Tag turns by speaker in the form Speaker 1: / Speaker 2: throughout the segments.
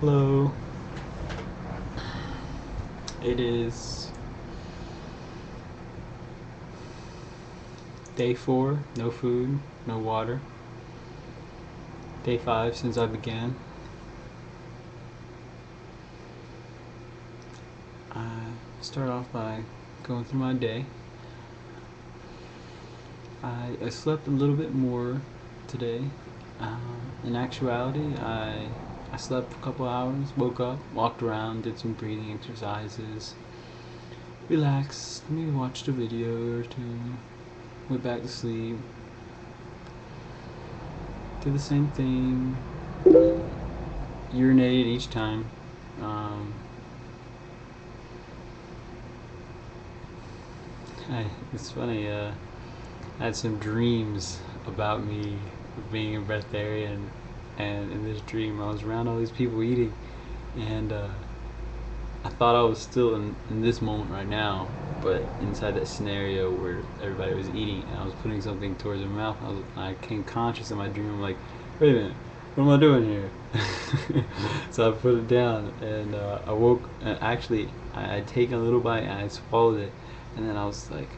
Speaker 1: Hello. It is day 4, no food, no water. Day 5 since I began. I start off by going through my day. I slept a little bit more today. In actuality, I slept for a couple hours, woke up, walked around, did some breathing exercises, relaxed, maybe watched a video or two, went back to sleep, did the same thing, urinated each time. Um, it's funny, I had some dreams about me being a breatharian, and in this dream I was around all these people eating, and I thought I was still in this moment right now, but inside that scenario where everybody was eating and I was putting something towards their mouth, I came conscious in my dream. I'm like, wait a minute, what am I doing here? So I put it down, and I woke. And actually, I had taken a little bite and I swallowed it, and then I was like,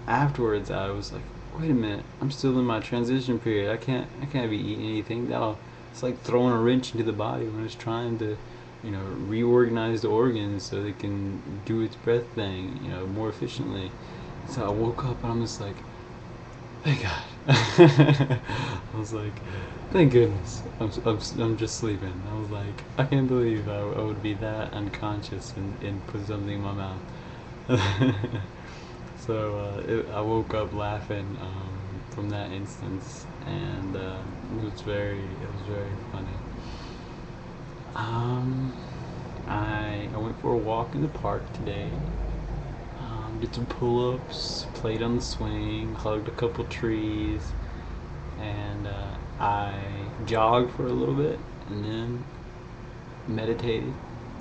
Speaker 1: afterwards, I was like, wait a minute, I'm still in my transition period. I can't be eating anything. It's like throwing a wrench into the body when it's trying to, reorganize the organs so they can do its breath thing, more efficiently. So I woke up and I'm just like, thank God. I was like, thank goodness. I'm just sleeping. I was like, I can't believe I would be that unconscious and put something in my mouth. So I woke up laughing from that instance, and it was very funny. I went for a walk in the park today. Did some pull-ups, played on the swing, hugged a couple trees, and I jogged for a little bit, and then meditated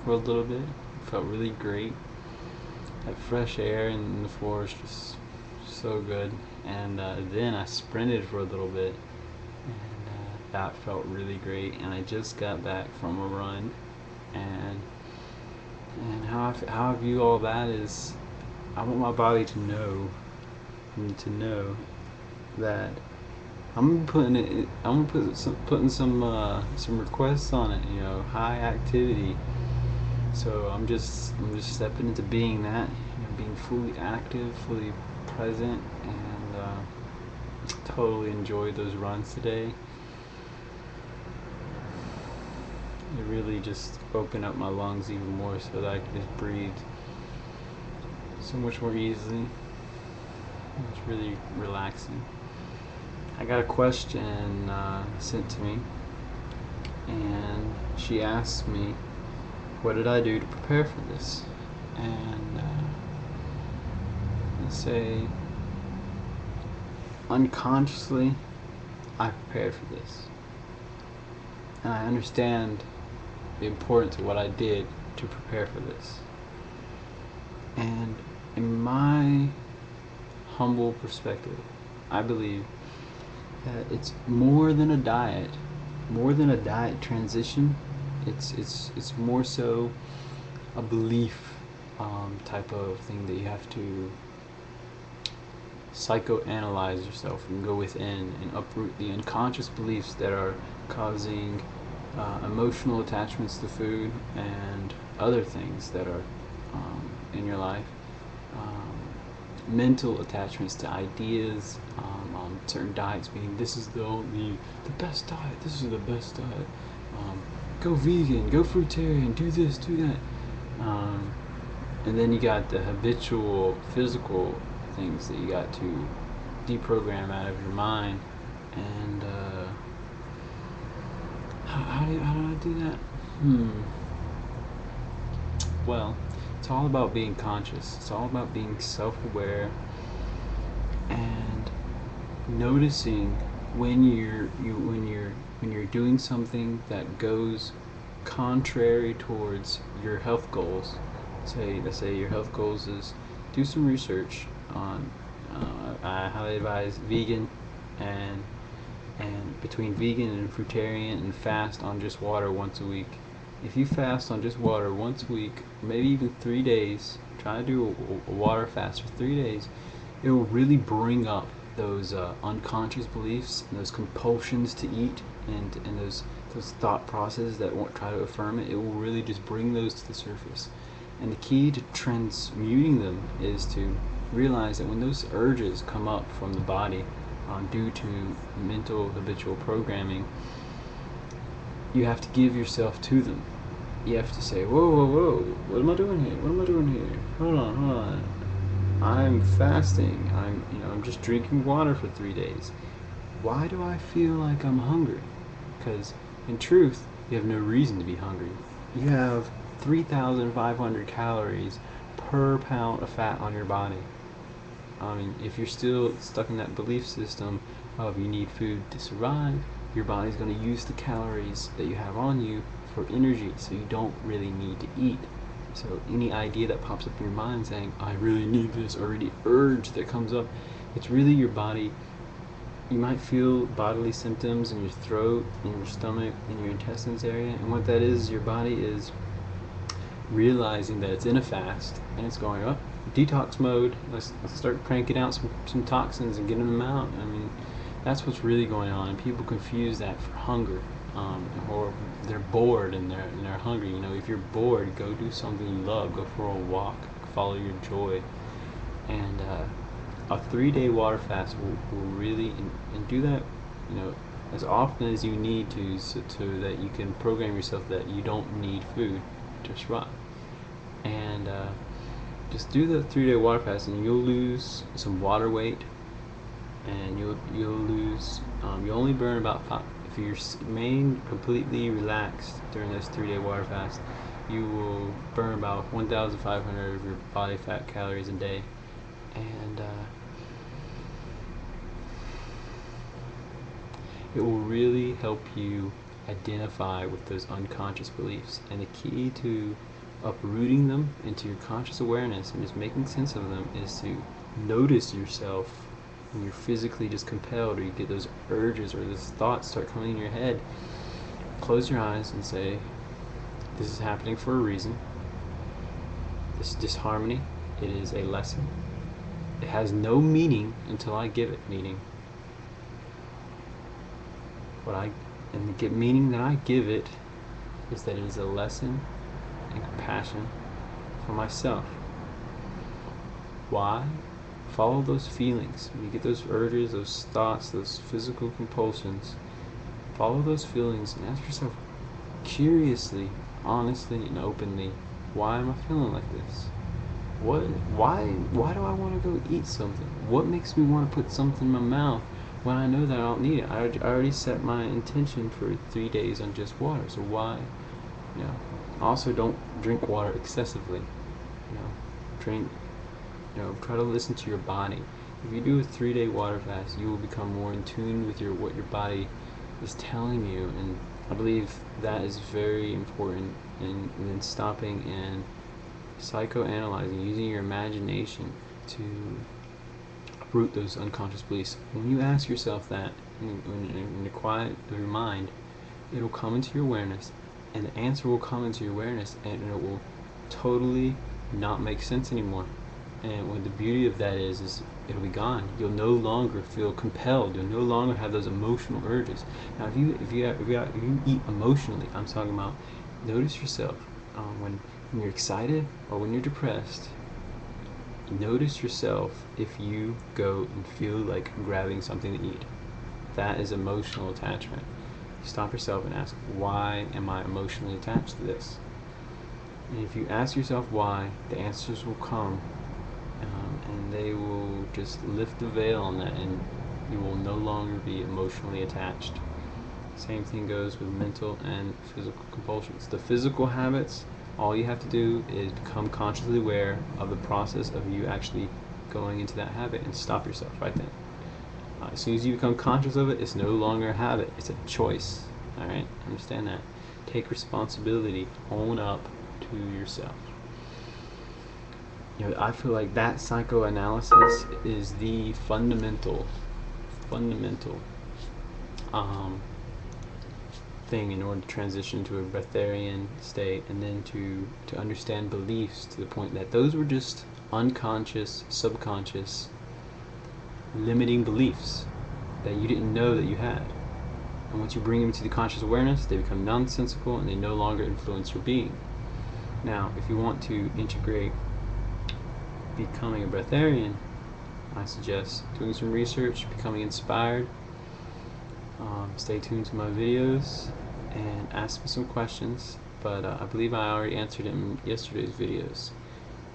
Speaker 1: for a little bit. Felt really great. That fresh air in the forest was so good. And then I sprinted for a little bit, and that felt really great. And I just got back from a run, and how I view all that is, I want my body to know, that putting some requests on it. High activity. So I'm just stepping into being that, being fully active, fully present, and totally enjoyed those runs today. It really just opened up my lungs even more so that I could just breathe so much more easily. It was really relaxing. I got a question sent to me, and she asked me, what did I do to prepare for this? And I say, unconsciously, I prepared for this. And I understand the importance of what I did to prepare for this. And in my humble perspective, I believe that it's more than a diet, transition. It's more so a belief type of thing that you have to psychoanalyze yourself and go within and uproot the unconscious beliefs that are causing emotional attachments to food and other things that are in your life, mental attachments to ideas on certain diets, meaning this is the best diet, this is the best diet, go vegan, go fruitarian, do this, do that, and then you got the habitual physical things that you got to deprogram out of your mind. And how do I do that? Well, it's all about being conscious. It's all about being self-aware and noticing when you're doing something that goes contrary towards your health goals. Let's say your health goals is do some research on. I highly advise vegan and between vegan and fruitarian, and fast on just water once a week. If you fast on just water once a week, maybe even 3 days, try to do a water fast for 3 days, it will really bring up those unconscious beliefs and those compulsions to eat, and those thought processes that won't try to affirm it. It will really just bring those to the surface. And the key to transmuting them is to realize that when those urges come up from the body due to mental habitual programming, you have to give yourself to them. You have to say, whoa, whoa, whoa, what am I doing here? What am I doing here? Hold on. I'm fasting. I'm just drinking water for 3 days. Why do I feel like I'm hungry? Because in truth, you have no reason to be hungry. You have 3,500 calories per pound of fat on your body. If you're still stuck in that belief system of you need food to survive, your body's going to use the calories that you have on you for energy, so you don't really need to eat. So any idea that pops up in your mind saying, I really need this, or any urge that comes up, it's really your body. You might feel bodily symptoms in your throat, in your stomach, in your intestines area, and what that is, your body is realizing that it's in a fast, and it's going up detox mode. Let's start cranking out some toxins and getting them out. That's what's really going on, and people confuse that for hunger, or they're bored and they're hungry. If you're bored, go do something you love. Go for a walk. Follow your joy. And a 3-day water fast will really, and do that, as often as you need to, so that you can program yourself that you don't need food to survive. And just do the 3-day water fast, and you'll lose some water weight, and you'll lose. You only burn about 5. If you remain completely relaxed during this 3-day water fast, you will burn about 1,500 of your body fat calories a day, and it will really help you identify with those unconscious beliefs. And the key to uprooting them into your conscious awareness and just making sense of them is to notice yourself when you're physically just compelled, or you get those urges or those thoughts start coming in your head. Close your eyes and say, this is happening for a reason. This disharmony, it is a lesson. It has no meaning until I give it meaning. And the meaning that I give it is that it is a lesson and compassion for myself. Why? Follow those feelings. When you get those urges, those thoughts, those physical compulsions, follow those feelings and ask yourself curiously, honestly, and openly, why am I feeling like this? Why do I want to go eat something? What makes me want to put something in my mouth when I know that I don't need it? I already set my intention for 3 days on just water, so why? Also, don't drink water excessively. Try to listen to your body. If you do a 3-day water fast, you will become more in tune with what your body is telling you, and I believe that is very important. And then stopping and psychoanalyzing, using your imagination to uproot those unconscious beliefs. When you ask yourself that, when you quiet your mind, it will come into your awareness, and the answer will come into your awareness, and it will totally not make sense anymore. And what the beauty of that is it'll be gone. You'll no longer feel compelled. You'll no longer have those emotional urges. Now, if you eat emotionally, I'm talking about, notice yourself when you're excited or when you're depressed. Notice yourself if you go and feel like grabbing something to eat. That is emotional attachment. Stop yourself and ask, why am I emotionally attached to this? And if you ask yourself why, the answers will come. And they will just lift the veil on that, and you will no longer be emotionally attached. Same thing goes with mental and physical compulsions. The physical habits, all you have to do is become consciously aware of the process of you actually going into that habit, and stop yourself right then. As soon as you become conscious of it, it's no longer a habit, it's a choice. Alright? Understand that. Take responsibility, own up to yourself. I feel like that psychoanalysis is the fundamental thing in order to transition to a breatharian state, and then to understand beliefs to the point that those were just unconscious, subconscious, limiting beliefs that you didn't know that you had. And once you bring them to the conscious awareness, they become nonsensical and they no longer influence your being. Now, if you want to integrate becoming a breatharian, I suggest doing some research, becoming inspired. Stay tuned to my videos and ask me some questions, but I believe I already answered it in yesterday's videos.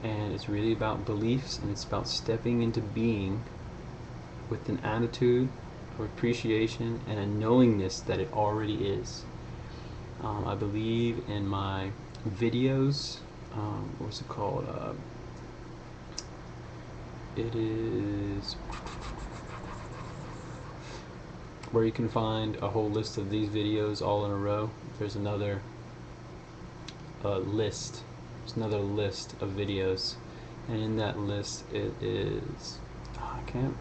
Speaker 1: And it's really about beliefs, and it's about stepping into being with an attitude of appreciation and a knowingness that it already is. I believe in my videos, what's it called? It is where you can find a whole list of these videos all in a row. There's another list. There's another list of videos, and in that list it is, I can't,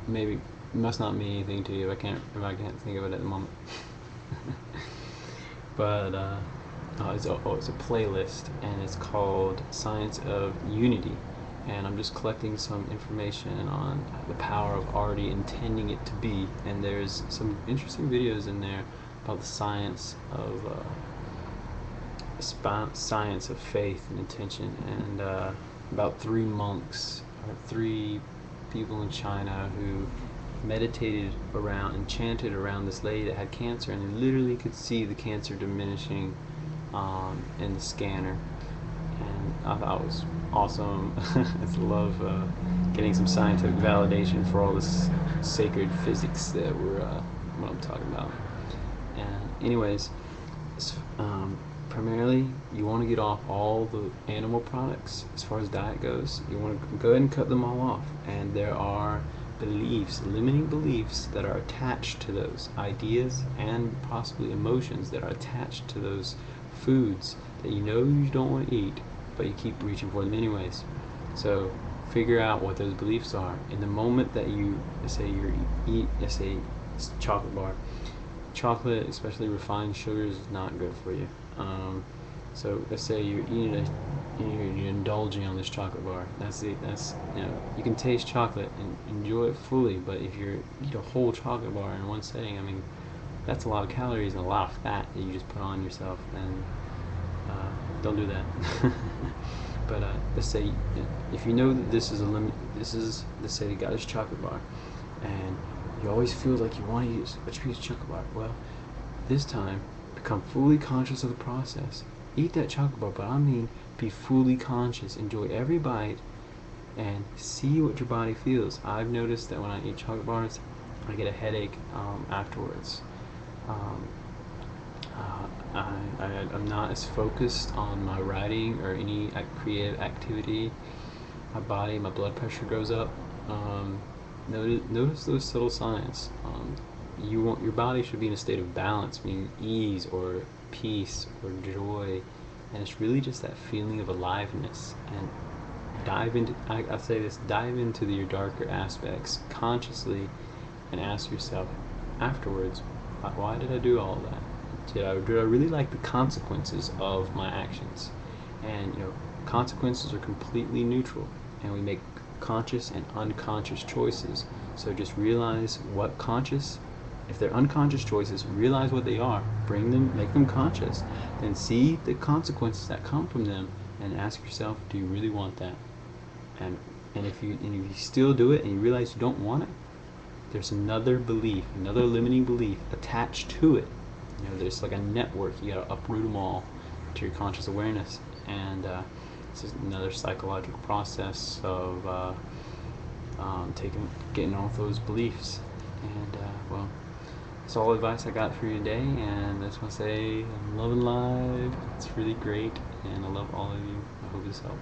Speaker 1: maybe it must not mean anything to you if I can't think of it at the moment. But it's a playlist, and it's called Science of Unity, and I'm just collecting some information on the power of already intending it to be. And there's some interesting videos in there about the science of science of faith and intention, and about 3 monks or 3 people in China who meditated around and chanted around this lady that had cancer, and they literally could see the cancer diminishing in the scanner. And I thought it was awesome. I love getting some scientific validation for all this sacred physics that what I'm talking about. And anyways, primarily you want to get off all the animal products as far as diet goes. You want to go ahead and cut them all off. And there are beliefs, limiting beliefs, that are attached to those ideas, and possibly emotions that are attached to those foods that you know you don't want to eat, but you keep reaching for them anyways. So figure out what those beliefs are. In the moment that you, let's say it's chocolate bar. Chocolate, especially refined sugars, is not good for you. So let's say you're eating you're indulging on this chocolate bar. That's you know, you can taste chocolate and enjoy it fully, but if you eat a whole chocolate bar in one setting, I mean, that's a lot of calories and a lot of fat that you just put on yourself, and don't do that. But let's say if you know that this is let's say you got this chocolate bar, and you always feel like you want to eat a piece of chocolate bar. Well, this time, become fully conscious of the process. Eat that chocolate bar, but I mean be fully conscious. Enjoy every bite and see what your body feels. I've noticed that when I eat chocolate bars, I get a headache afterwards. I'm not as focused on my writing or any creative activity. My blood pressure goes up. Notice those subtle signs. Your body should be in a state of balance, meaning ease or peace or joy, and it's really just that feeling of aliveness. And dive into your darker aspects consciously, and ask yourself afterwards, why did I do all of that? Did I really like the consequences of my actions? And consequences are completely neutral, and we make conscious and unconscious choices. So just realize what if they're unconscious choices, realize what they are, make them conscious, then see the consequences that come from them, and ask yourself, do you really want that? And if you still do it and you realize you don't want it, there's another belief, another limiting belief attached to it. There's like a network. You gotta uproot them all to your conscious awareness, and this is another psychological process of getting off those beliefs. And well, that's all the advice I got for you today, and I just want to say I'm loving live. It's really great, and I love all of you. I hope this helps.